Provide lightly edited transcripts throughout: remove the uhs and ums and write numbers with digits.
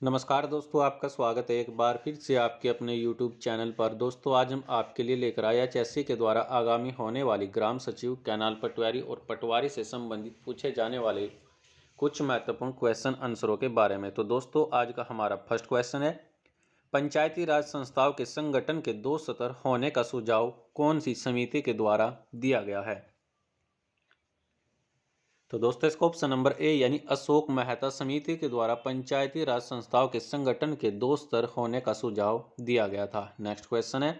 नमस्कार दोस्तों, आपका स्वागत है एक बार फिर से आपके अपने YouTube चैनल पर। दोस्तों, आज हम आपके लिए लेकर आए एचएससी के द्वारा आगामी होने वाली ग्राम सचिव, कैनाल पटवारी और पटवारी से संबंधित पूछे जाने वाले कुछ महत्वपूर्ण क्वेश्चन आंसरों के बारे में। तो दोस्तों, आज का हमारा फर्स्ट क्वेश्चन है, पंचायती राज संस्थाओं के संगठन के 2 स्तर होने का सुझाव कौन सी समिति के द्वारा दिया गया है? तो दोस्तों, इसका ऑप्शन नंबर ए यानी अशोक मेहता समिति के द्वारा पंचायती राज संस्थाओं के संगठन के 2 स्तर होने का सुझाव दिया गया था। नेक्स्ट क्वेश्चन है,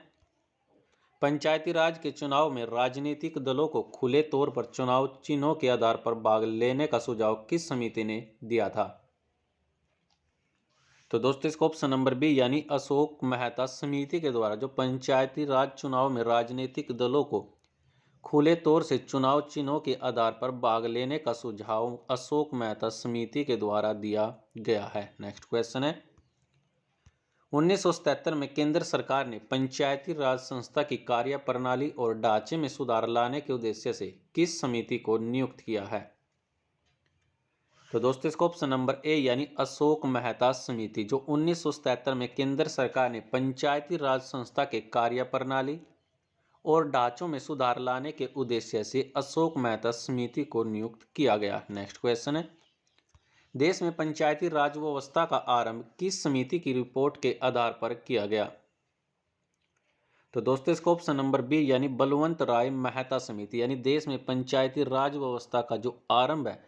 पंचायती राज के चुनाव में राजनीतिक दलों को खुले तौर पर चुनाव चिन्हों के आधार पर भाग लेने का सुझाव किस समिति ने दिया था? तो दोस्तों, इसका ऑप्शन नंबर बी यानी अशोक मेहता समिति के द्वारा जो पंचायती राज चुनाव में राजनीतिक दलों को खुले तौर से चुनाव चिन्हों के आधार पर भाग लेने का सुझाव अशोक मेहता समिति के द्वारा दिया गया है। नेक्स्ट क्वेश्चन है, 1977 में केंद्र सरकार ने पंचायती राज संस्था की कार्य प्रणाली और ढांचे में सुधार लाने के उद्देश्य से किस समिति को नियुक्त किया है? तो दोस्तों, इसका ऑप्शन नंबर ए यानी अशोक मेहता समिति जो 1977 में केंद्र सरकार ने पंचायती राज संस्था के कार्य प्रणाली और ढांचों में सुधार लाने के उद्देश्य से अशोक मेहता समिति को नियुक्त किया गया। नेक्स्ट क्वेश्चन है, देश में पंचायती राज व्यवस्था का आरंभ किस समिति की रिपोर्ट के आधार पर किया गया? तो दोस्तों, इसका ऑप्शन नंबर बी यानी बलवंत राय मेहता समिति यानी देश में पंचायती राज व्यवस्था का जो आरंभ है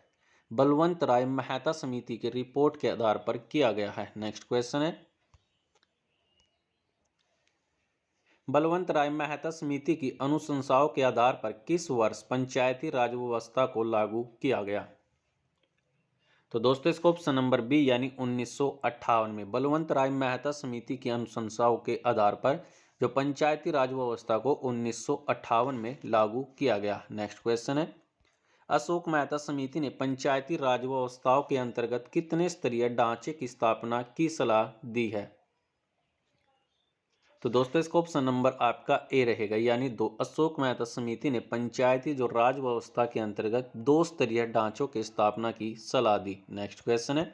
बलवंत राय मेहता समिति की रिपोर्ट के आधार पर किया गया है। नेक्स्ट क्वेश्चन है, बलवंत राय मेहता समिति की अनुशंसाओं के आधार पर किस वर्ष पंचायती राज व्यवस्था को लागू किया गया? तो दोस्तों, इसका ऑप्शन नंबर बी यानी 1958 में बलवंत राय मेहता समिति की अनुशंसाओं के आधार पर जो पंचायती राज व्यवस्था को 1958 में लागू किया गया। नेक्स्ट क्वेश्चन है, अशोक मेहता समिति ने पंचायती राज व्यवस्थाओं के अंतर्गत कितने स्तरीय ढांचे की स्थापना की सलाह दी है? तो दोस्तों, इसका ऑप्शन नंबर आपका ए रहेगा यानी 2। अशोक मेहता समिति ने पंचायती जो राज व्यवस्था के अंतर्गत 2 स्तरीय ढांचों की स्थापना की सलाह दी। नेक्स्ट क्वेश्चन है,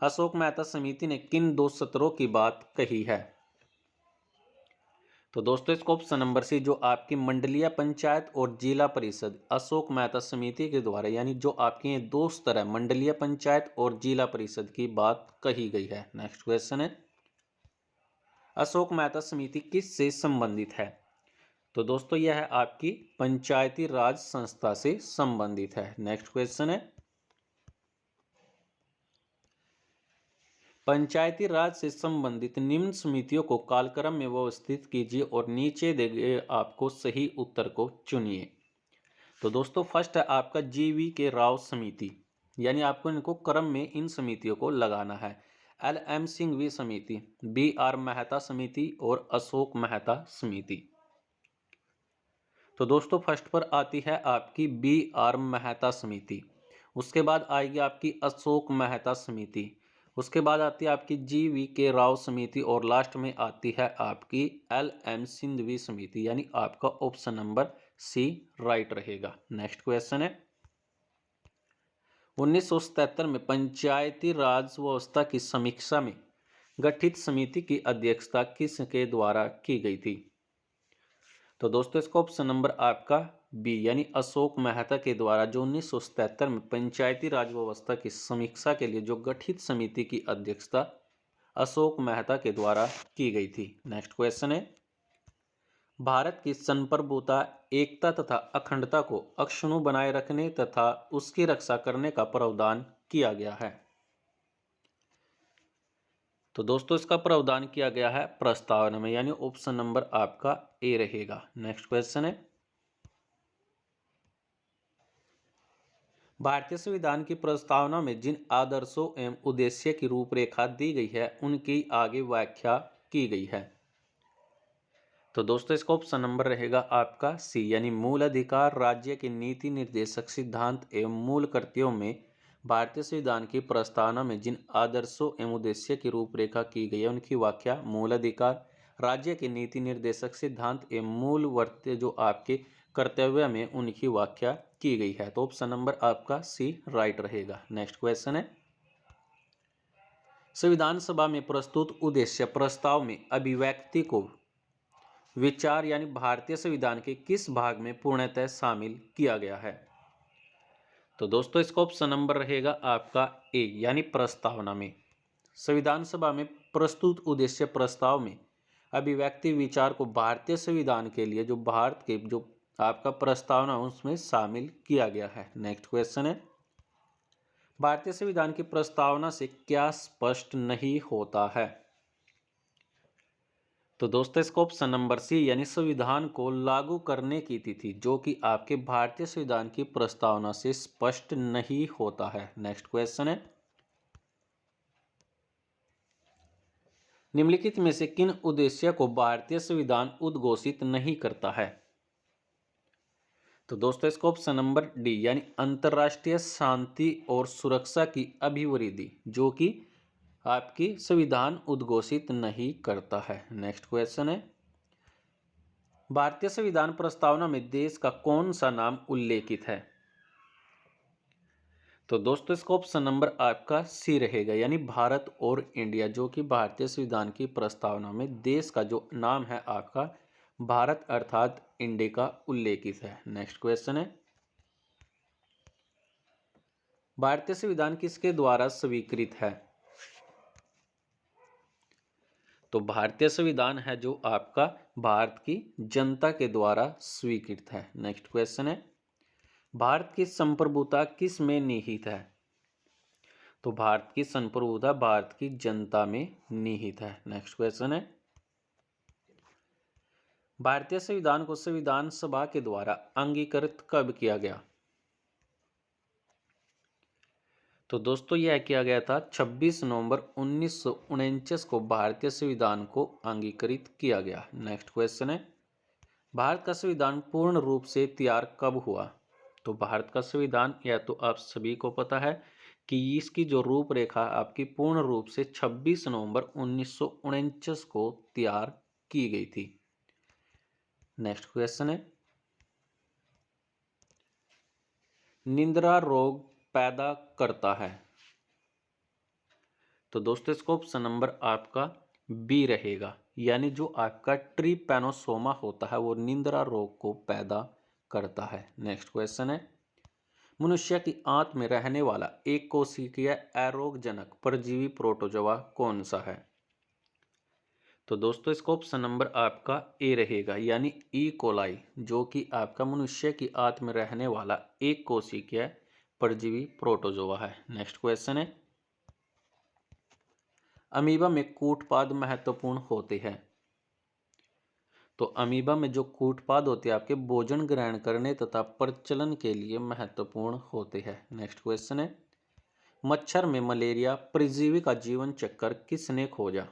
अशोक मेहता समिति ने किन 2 सत्रों की बात कही है? तो दोस्तों, इसका ऑप्शन नंबर सी जो आपकी मंडलीय पंचायत और जिला परिषद अशोक मेहता समिति के द्वारा यानी जो आपके ये 2 स्तर है मंडलीय पंचायत और जिला परिषद की बात कही गई है। नेक्स्ट क्वेश्चन है, अशोक मेहता समिति किससे संबंधित है? तो दोस्तों, यह है आपकी पंचायती राज संस्था से संबंधित है। नेक्स्ट क्वेश्चन है, पंचायती राज से संबंधित निम्न समितियों को कालक्रम में व्यवस्थित कीजिए और नीचे दिए गए आपको सही उत्तर को चुनिए। तो दोस्तों, फर्स्ट है आपका जीवी के राव समिति यानी आपको इनको क्रम में इन समितियों को लगाना है। एल एम सिंघवी समिति, बी आर मेहता समिति और अशोक मेहता समिति। तो दोस्तों, फर्स्ट पर आती है आपकी बी आर मेहता समिति, उसके बाद आएगी आपकी अशोक मेहता समिति, उसके बाद आती है आपकी जी वी के राव समिति और लास्ट में आती है आपकी एल एम सिंघवी समिति यानी आपका ऑप्शन नंबर सी राइट रहेगा। नेक्स्ट क्वेश्चन है, 1977 में पंचायती राज व्यवस्था की समीक्षा में गठित समिति की अध्यक्षता किसके द्वारा की गई थी? तो दोस्तों, इसका ऑप्शन नंबर आपका बी यानी अशोक मेहता के द्वारा जो 1977 में पंचायती राज व्यवस्था की समीक्षा के लिए जो गठित समिति की अध्यक्षता अशोक मेहता के द्वारा की गई थी। नेक्स्ट क्वेश्चन है, भारत की संप्रभुता, एकता तथा अखंडता को अक्षुण्ण बनाए रखने तथा उसकी रक्षा करने का प्रावधान किया गया है। तो दोस्तों, इसका प्रावधान किया गया है प्रस्तावना में यानी ऑप्शन नंबर आपका ए रहेगा। नेक्स्ट क्वेश्चन है, भारतीय संविधान की प्रस्तावना में जिन आदर्शों एवं उद्देश्य की रूपरेखा दी गई है उनकी आगे व्याख्या की गई है। तो दोस्तों, इसका ऑप्शन नंबर रहेगा आपका सी यानी मूल अधिकार, राज्य के नीति निर्देशक सिद्धांत एवं मूल कर्तव्यों में भारतीय संविधान की प्रस्तावना में जिन आदर्शों एवं उद्देश्य की रूपरेखा की गई है उनकी व्याख्या मूल अधिकार, राज्य के नीति निर्देशक सिद्धांत एवं मूल वर्त्य जो आपके कर्तव्य में उनकी व्याख्या की गई है। तो ऑप्शन नंबर आपका सी राइट रहेगा। नेक्स्ट क्वेश्चन है, संविधान सभा में प्रस्तुत उद्देश्य प्रस्ताव में अभिव्यक्ति को विचार यानी भारतीय संविधान के किस भाग में पूर्णतः शामिल किया गया है? तो दोस्तों इसका ऑप्शन नंबर रहेगा आपका ए यानी प्रस्तावना में। संविधान सभा में प्रस्तुत उद्देश्य प्रस्ताव में अभिव्यक्ति विचार को भारतीय संविधान के लिए जो भारत के जो आपका प्रस्तावना उसमें शामिल किया गया है। नेक्स्ट क्वेश्चन है, भारतीय संविधान की प्रस्तावना से क्या स्पष्ट नहीं होता है? तो दोस्तों इसका ऑप्शन नंबर सी यानी संविधान को लागू करने की तिथि जो कि आपके भारतीय संविधान की प्रस्तावना से स्पष्ट नहीं होता है। नेक्स्ट क्वेश्चन है, निम्नलिखित में से किन उद्देश्य को भारतीय संविधान उद्घोषित नहीं करता है? तो दोस्तों इसका ऑप्शन नंबर डी यानी अंतर्राष्ट्रीय शांति और सुरक्षा की अभिवृद्धि जो कि आपकी संविधान उद्घोषित नहीं करता है। नेक्स्ट क्वेश्चन है, भारतीय संविधान प्रस्तावना में देश का कौन सा नाम उल्लेखित है? तो दोस्तों इसका ऑप्शन नंबर आपका सी रहेगा यानी भारत और इंडिया जो कि भारतीय संविधान की प्रस्तावना में देश का जो नाम है आपका भारत अर्थात इंडिया का उल्लेखित है। नेक्स्ट क्वेश्चन है, भारतीय संविधान किसके द्वारा स्वीकृत है? तो भारतीय संविधान है जो आपका भारत की जनता के द्वारा स्वीकृत है। नेक्स्ट क्वेश्चन है, भारत की संप्रभुता किस में निहित है? तो भारत की संप्रभुता भारत की जनता में निहित है। नेक्स्ट क्वेश्चन है, भारतीय संविधान को संविधान सभा के द्वारा अंगीकृत कब किया गया? तो दोस्तों यह किया गया था 26 नवंबर 1949 को भारतीय संविधान को अंगीकृत किया गया। नेक्स्ट क्वेश्चन है, भारत का संविधान पूर्ण रूप से तैयार कब हुआ? तो भारत का संविधान या तो आप सभी को पता है कि इसकी जो रूपरेखा आपकी पूर्ण रूप से 26 नवंबर 1949 को तैयार की गई थी। नेक्स्ट क्वेश्चन है, निद्रा रोग पैदा करता है? तो दोस्तों इसको ऑप्शन नंबर आपका बी रहेगा यानी जो आपका ट्रिपैनोसोमा होता है वो निद्रा रोग को पैदा करता है। नेक्स्ट क्वेश्चन है, मनुष्य की आंत में रहने वाला एक कोशिकीय अरोगजनक परजीवी प्रोटोजोआ कौन सा है? तो दोस्तों इसका ऑप्शन नंबर आपका ए रहेगा यानी ई कोलाई जो कि आपका मनुष्य की आंत में रहने वाला एक कोशिकीय परजीवी प्रोटोजोआ है। नेक्स्ट क्वेश्चन है, अमीबा में कूटपाद महत्वपूर्ण होते हैं? तो अमीबा में जो कूटपाद होते हैं आपके भोजन ग्रहण करने तथा प्रचलन के लिए महत्वपूर्ण होते हैं। नेक्स्ट क्वेश्चन है, मच्छर में मलेरिया परजीवी का जीवन चक्र किसने खोजा?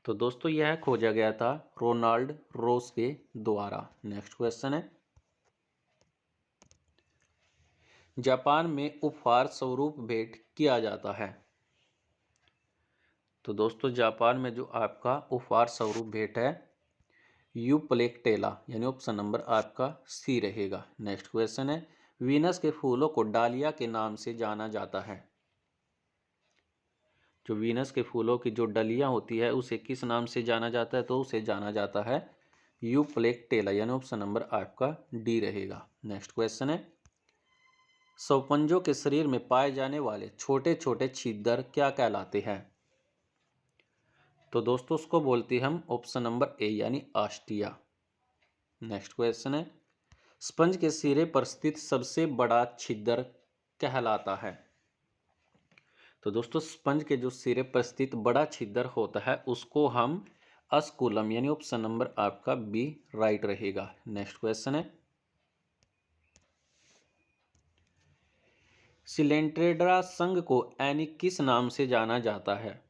तो दोस्तों यह खोजा गया था रोनाल्ड रोस के द्वारा। नेक्स्ट क्वेश्चन है, जापान में उपहार स्वरूप भेंट किया जाता है? तो दोस्तों जापान में जो आपका उपहार स्वरूप भेंट है यूप्लेक्टेला यानी ऑप्शन नंबर आपका सी रहेगा। नेक्स्ट क्वेश्चन है, वीनस के फूलों को डालिया के नाम से जाना जाता है? जो वीनस के फूलों की जो डलियां होती है उसे किस नाम से जाना जाता है? तो उसे जाना जाता है यूप्लेक्टेला यानी ऑप्शन नंबर आपका डी रहेगा। नेक्स्ट क्वेश्चन है, शवपंजों के शरीर में पाए जाने वाले छोटे छोटे छिद्र क्या कहलाते हैं? तो दोस्तों उसको बोलते हैं हम ऑप्शन नंबर ए यानी आस्टिया। नेक्स्ट क्वेश्चन है, स्पंज के सिरे पर स्थित सबसे बड़ा छिद्र कहलाता है? तो दोस्तों स्पंज के जो सिरे पर स्थित बड़ा छिद्र होता है उसको हम अस्कुलम यानी ऑप्शन नंबर आपका बी राइट रहेगा। नेक्स्ट क्वेश्चन है, सिलेंट्रेड्रा संघ को एनी किस नाम से जाना जाता है?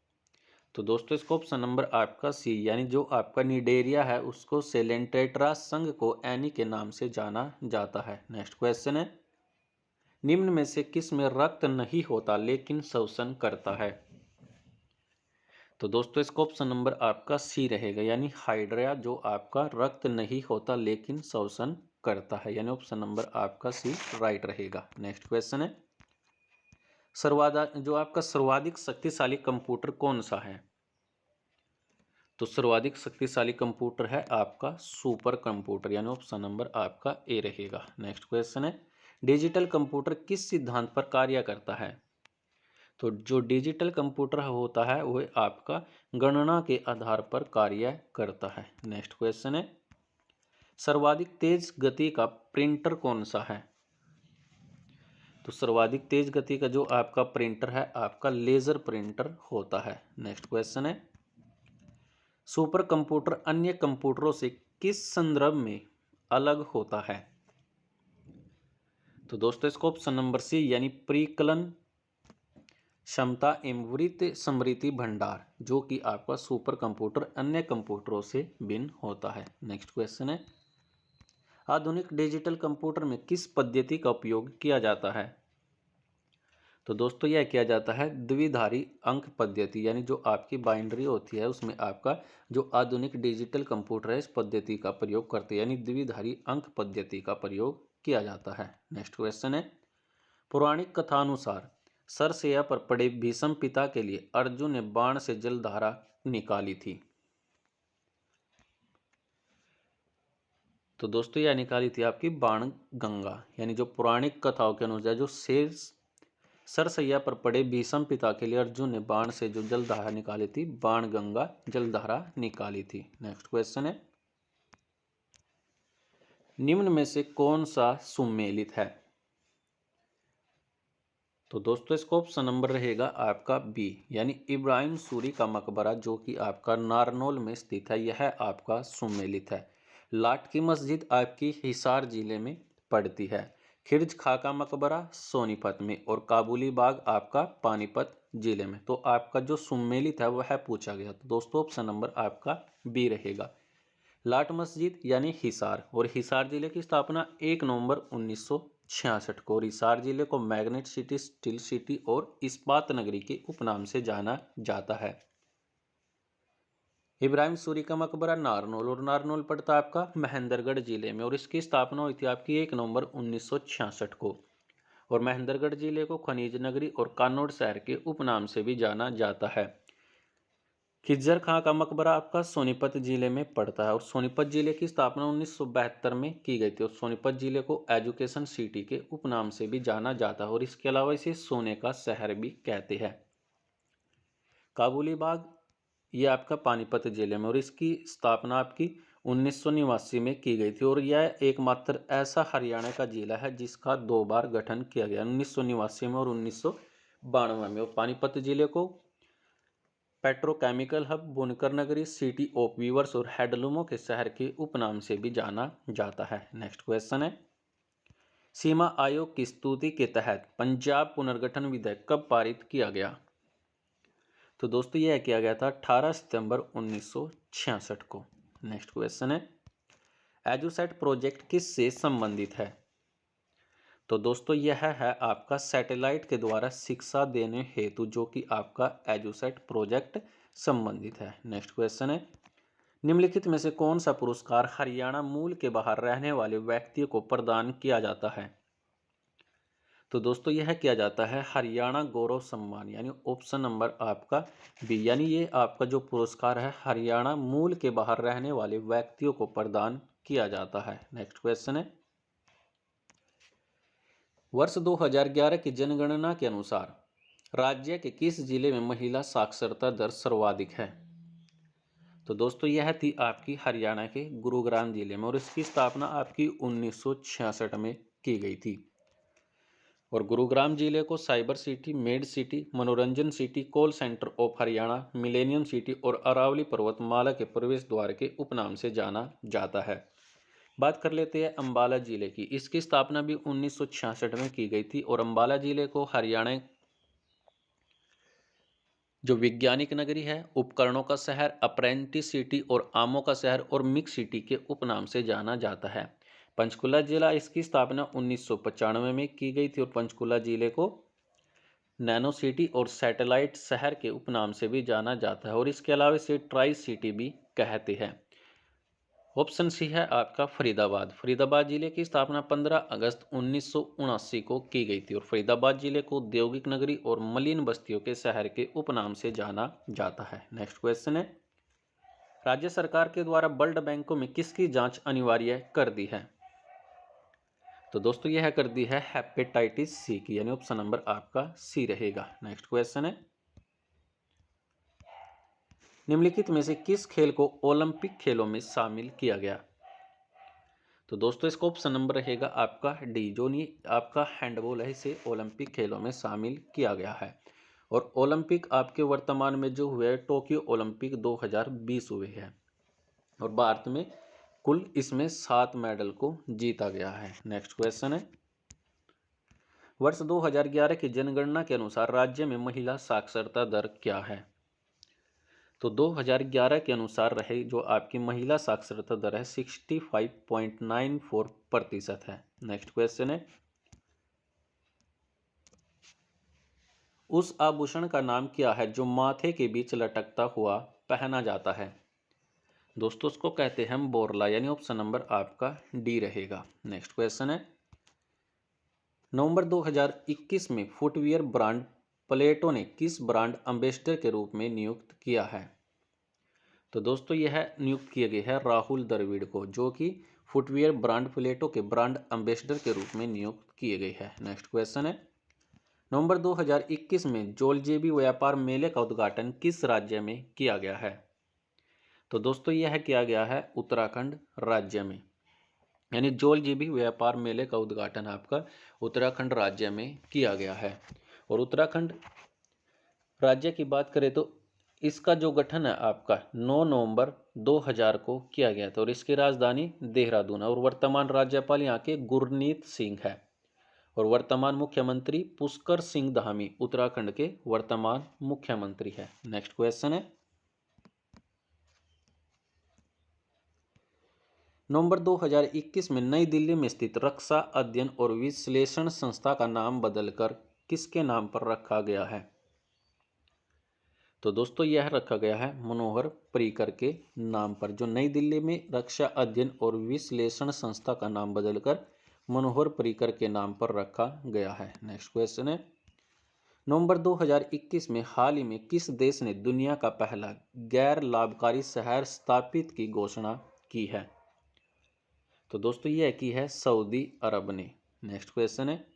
तो दोस्तों इसको ऑप्शन नंबर आपका सी यानी जो आपका निडेरिया है उसको सेलेंटेट्रा संघ को एनी के नाम से जाना जाता है। नेक्स्ट क्वेश्चन है, निम्न में से किस में रक्त नहीं होता लेकिन श्वसन करता है? तो दोस्तों इसका ऑप्शन नंबर आपका सी रहेगा यानी हाइड्रा जो आपका रक्त नहीं होता लेकिन श्वसन करता है यानी ऑप्शन नंबर आपका सी राइट रहेगा। नेक्स्ट क्वेश्चन है, जो आपका सर्वाधिक शक्तिशाली कंप्यूटर कौन सा है? तो सर्वाधिक शक्तिशाली कंप्यूटर है आपका सुपर कंप्यूटर, यानी ऑप्शन नंबर आपका ए रहेगा। नेक्स्ट क्वेश्चन है, डिजिटल कंप्यूटर किस सिद्धांत पर कार्य करता है? तो जो डिजिटल कंप्यूटर होता है वह आपका गणना के आधार पर कार्य करता है। नेक्स्ट क्वेश्चन है, सर्वाधिक तेज गति का प्रिंटर कौन सा है? तो सर्वाधिक तेज गति का जो आपका प्रिंटर है आपका लेजर प्रिंटर होता है। नेक्स्ट क्वेश्चन है, सुपर कंप्यूटर अन्य कंप्यूटरों से किस संदर्भ में अलग होता है? तो दोस्तों इसको ऑप्शन नंबर सी यानी परिकलन क्षमता एवं वृत्त स्मृति भंडार, जो कि आपका सुपर कंप्यूटर अन्य कंप्यूटरों से भिन्न होता है। नेक्स्ट क्वेश्चन है, आधुनिक डिजिटल कंप्यूटर में किस पद्धति का उपयोग किया जाता है? तो दोस्तों यह किया जाता है द्विधारी अंक पद्धति, यानी जो आपकी बाइनरी होती है उसमें आपका जो आधुनिक डिजिटल कंप्यूटर है इस पद्धति का प्रयोग करते हैं, यानी द्विधारी अंक पद्धति का प्रयोग किया जाता है। नेक्स्ट क्वेश्चन है, पौराणिक कथानुसार सरसैया पर पड़े भीष्म पिता के लिए अर्जुन ने बाण से जलधारा निकाली थी। तो दोस्तों यह निकाली थी आपकी बाण गंगा, यानी जो पौराणिक कथाओं के अनुसार जो सरसैया पर पड़े भीष्म पिता के लिए अर्जुन ने बाण से जो जलधारा निकाली थी, बाण गंगा जलधारा निकाली थी। नेक्स्ट क्वेश्चन है, निम्न में से कौन सा सुमेलित है? तो दोस्तों इसको ऑप्शन नंबर रहेगा आपका बी, यानी इब्राहिम सूरी का मकबरा जो कि आपका नारनौल में स्थित है, यह आपका सुमेलित है। लाट की मस्जिद आपकी हिसार जिले में पड़ती है। खिरज खां का मकबरा सोनीपत में और काबुली बाग आपका पानीपत जिले में। तो आपका जो सुमेलित है वह पूछा गया, तो दोस्तों ऑप्शन नंबर आपका बी रहेगा। लाट मस्जिद यानी हिसार, और हिसार जिले की स्थापना 1 नवंबर 1966 को। और हिसार जिले को मैग्नेट सिटी, स्टील सिटी और इस्पात नगरी के उपनाम से जाना जाता है। इब्राहिम सूरी का मकबरा नारनौल, और नारनौल पड़ता है आपका महेंद्रगढ़ जिले में, और इसकी स्थापना हुई थी आपकी 1 नवंबर 1966 को। और महेंद्रगढ़ जिले को खनिज नगरी और कानौड़ शहर के उपनाम से भी जाना जाता है। खिज्जर खां का मकबरा आपका सोनीपत जिले में पड़ता है, और सोनीपत जिले की स्थापना 1972 में की गई थी। और सोनीपत जिले को एजुकेशन सिटी के उपनाम से भी जाना जाता है, और इसके अलावा इसे सोने का शहर भी कहते हैं। काबुली बाग ये आपका पानीपत जिले में, और इसकी स्थापना आपकी 1989 में की गई थी। और यह एकमात्र ऐसा हरियाणा का जिला है जिसका 2 बार गठन किया गया, 1989 में और 1992 में। और पानीपत जिले को पेट्रोकेमिकल हब, बुनकर नगरी, सिटी ऑफ वीवर्स और हैंडलूमों के शहर के उपनाम से भी जाना जाता है। नेक्स्ट क्वेश्चन है, सीमा आयोग की स्तुति के तहत पंजाब पुनर्गठन विधेयक कब पारित किया गया? तो दोस्तों यह किया गया था 18 सितंबर 1966 को। नेक्स्ट क्वेश्चन है, एजुसेट प्रोजेक्ट किससे संबंधित है? तो दोस्तों यह है आपका सैटेलाइट के द्वारा शिक्षा देने हेतु जो कि आपका एजुसेट प्रोजेक्ट संबंधित है। नेक्स्ट क्वेश्चन है, निम्नलिखित में से कौन सा पुरस्कार हरियाणा मूल के बाहर रहने वाले व्यक्तियों को प्रदान किया जाता है? तो दोस्तों यह किया जाता है हरियाणा गौरव सम्मान, यानी ऑप्शन नंबर आपका बी, यानी ये आपका जो पुरस्कार है हरियाणा मूल के बाहर रहने वाले व्यक्तियों को प्रदान किया जाता है। नेक्स्ट क्वेश्चन है, वर्ष 2011 की जनगणना के अनुसार राज्य के किस जिले में महिला साक्षरता दर सर्वाधिक है? तो दोस्तों यह थी आपकी हरियाणा के गुरुग्राम जिले में, और इसकी स्थापना आपकी 1966 में की गई थी। और गुरुग्राम जिले को साइबर सिटी, मेड सिटी, मनोरंजन city, call centre of Haryana, millennium city और अरावली पर्वतमाला के प्रवेश द्वार के उपनाम से जाना जाता है। बात कर लेते हैं अंबाला जिले की। इसकी स्थापना भी 1966 में की गई थी, और अंबाला जिले को हरियाणा जो वैज्ञानिक नगरी है, उपकरणों का शहर, अप्रेंटिस सिटी और आमों का शहर और मिक्स सिटी के उपनाम से जाना जाता है। पंचकुला जिला, इसकी स्थापना 1995 में की गई थी, और पंचकुला जिले को नैनो सिटी और सैटेलाइट शहर के उपनाम से भी जाना जाता है, और इसके अलावा इसे ट्राई सिटी भी कहते हैं। ऑप्शन सी है आपका फरीदाबाद। फरीदाबाद जिले की स्थापना 15 अगस्त 1979 को की गई थी और फरीदाबाद जिले को औद्योगिक नगरी और मलिन बस्तियों के शहर के उपनाम से जाना जाता है। नेक्स्ट क्वेश्चन है, राज्य सरकार के द्वारा ब्लड बैंकों में किसकी जांच अनिवार्य कर दी है? तो दोस्तों यह कर दी है हेपेटाइटिस सी की, यानी ऑप्शन नंबर आपका सी रहेगा। नेक्स्ट क्वेश्चन है, निम्नलिखित में से किस खेल को ओलंपिक खेलों में शामिल किया गया? तो दोस्तों इसका ऑप्शन नंबर रहेगा आपका डी, जो नहीं आपका हैंडबॉल है, इसे ओलंपिक खेलों में शामिल किया गया है। और ओलंपिक आपके वर्तमान में जो हुए टोक्यो ओलंपिक 2020 हुए हैं और भारत में कुल इसमें 7 मेडल को जीता गया है। नेक्स्ट क्वेश्चन है, वर्ष 2011 की जनगणना के अनुसार राज्य में महिला साक्षरता दर क्या है? तो 2011 के अनुसार रहे जो आपकी महिला साक्षरता दर है 65.94% है। नेक्स्ट क्वेश्चन है, उस आभूषण का नाम क्या है जो माथे के बीच लटकता हुआ पहना जाता है? दोस्तों उसको कहते हैं हम बोरला, यानी ऑप्शन नंबर आपका डी रहेगा। नेक्स्ट क्वेश्चन है, नवंबर 2021 में फुटवियर ब्रांड प्लेटो ने किस ब्रांड एम्बेसडर के रूप में नियुक्त किया है? तो दोस्तों यह नियुक्त किए गए हैं राहुल द्रविड़ को, जो कि फुटवियर ब्रांड प्लेटो के ब्रांड एम्बेसडर के रूप में नियुक्त किए गए हैं। नेक्स्ट क्वेश्चन है, नवंबर 2021 में जोलजेबी व्यापार मेले का उद्घाटन किस राज्य में किया गया है? तो दोस्तों यह किया गया है उत्तराखंड राज्य में, यानी जोलजेबी व्यापार मेले का उद्घाटन आपका उत्तराखंड राज्य में किया गया है। और उत्तराखंड राज्य की बात करें तो इसका जो गठन है आपका 9 नवंबर 2000 को किया गया था और इसकी राजधानी देहरादून है। और वर्तमान राज्यपाल यहाँ के गुरनीत सिंह है और वर्तमान मुख्यमंत्री पुष्कर सिंह धामी उत्तराखंड के वर्तमान मुख्यमंत्री है। नेक्स्ट क्वेश्चन है, नवंबर 2021 में नई दिल्ली में स्थित रक्षा अध्ययन और विश्लेषण संस्था का नाम बदलकर किसके नाम पर रखा गया है? तो दोस्तों यह रखा गया है मनोहर पर्रिकर के नाम पर। जो नई दिल्ली में रक्षा अध्ययन और विश्लेषण संस्था का नाम बदलकर मनोहर पर्रिकर के नाम पर रखा गया है। नेक्स्ट क्वेश्चन है, नवंबर 2021 में हाल ही में किस देश ने दुनिया का पहला गैर लाभकारी शहर स्थापित की घोषणा की है? तो दोस्तों यह की है सऊदी अरब ने। नेक्स्ट क्वेश्चन है,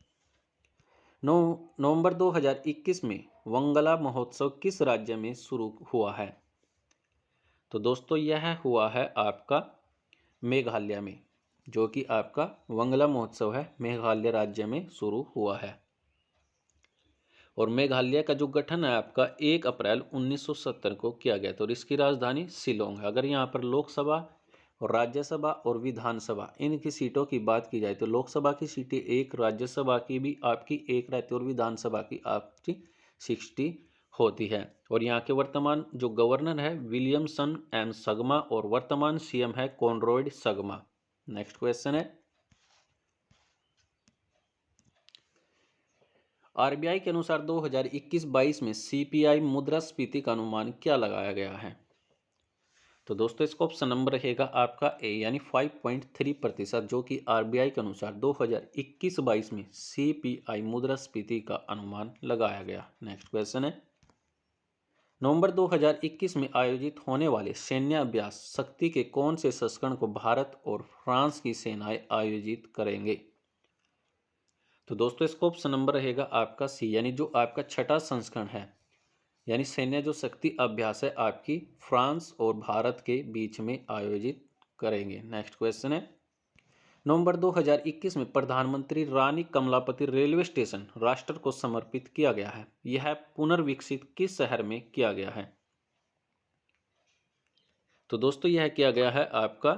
नवंबर 2021 में वंगला महोत्सव किस राज्य में शुरू हुआ है? तो दोस्तों यह हुआ है आपका मेघालय में, जो कि आपका वंगला महोत्सव है मेघालय राज्य में शुरू हुआ है। और मेघालय का जो गठन है आपका 1 अप्रैल 1970 को किया गया था और इसकी राजधानी शिलोंग है। अगर यहाँ पर लोकसभा और राज्यसभा और विधानसभा इनकी सीटों की बात की जाए तो लोकसभा की सीटें 1, राज्यसभा की भी आपकी 1 रहती है और विधानसभा की आपकी 60 होती है। और यहाँ के वर्तमान जो गवर्नर है विलियमसन एम सगमा और वर्तमान सीएम है कॉनरॉड सगमा। नेक्स्ट क्वेश्चन है, आरबीआई के अनुसार 2021-22 में सीपीआई मुद्रास्फीति का अनुमान क्या लगाया गया है? तो दोस्तों इसका ऑप्शन नंबर रहेगा आपका ए, यानी 5.3%, जो कि आरबीआई के अनुसार 2021-22 में सीपीआई मुद्रास्फीति का अनुमान लगाया गया। नेक्स्ट क्वेश्चन है, नवंबर 2021 में आयोजित होने वाले सैन्य अभ्यास शक्ति के कौन से संस्करण को भारत और फ्रांस की सेनाएं आयोजित करेंगे? तो दोस्तों इसका ऑप्शन नंबर रहेगा आपका सी, यानी जो आपका छठा संस्करण है, यानी सैन्य जो शक्ति अभ्यास है आपकी फ्रांस और भारत के बीच में आयोजित करेंगे। नेक्स्ट क्वेश्चन है, नवंबर 2021 में प्रधानमंत्री रानी कमलापति रेलवे स्टेशन राष्ट्र को समर्पित किया गया है। यह पुनर्विकसित किस शहर में किया गया है? तो दोस्तों यह किया गया है आपका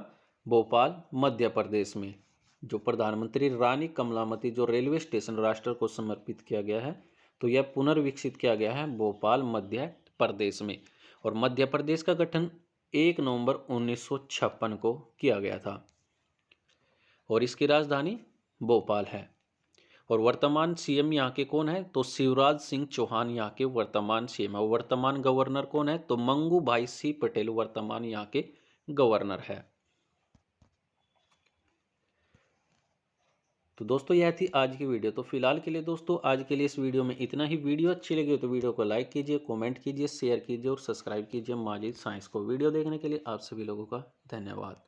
भोपाल मध्य प्रदेश में। जो प्रधानमंत्री रानी कमलापति जो रेलवे स्टेशन राष्ट्र को समर्पित किया गया है तो यह पुनर्विकसित किया गया है भोपाल मध्य प्रदेश में। और मध्य प्रदेश का गठन 1 नवंबर 1956 को किया गया था और इसकी राजधानी भोपाल है। और वर्तमान सीएम यहाँ के कौन है? तो शिवराज सिंह चौहान यहाँ के वर्तमान सीएम है। वर्तमान गवर्नर कौन है? तो मंगू भाई सी पटेल वर्तमान यहाँ के गवर्नर है। तो दोस्तों यह थी आज की वीडियो। तो फिलहाल के लिए दोस्तों आज के लिए इस वीडियो में इतना ही। वीडियो अच्छी लगी हो तो वीडियो को लाइक कीजिए, कमेंट कीजिए, शेयर कीजिए और सब्सक्राइब कीजिए माजिद साइंस को। वीडियो देखने के लिए आप सभी लोगों का धन्यवाद।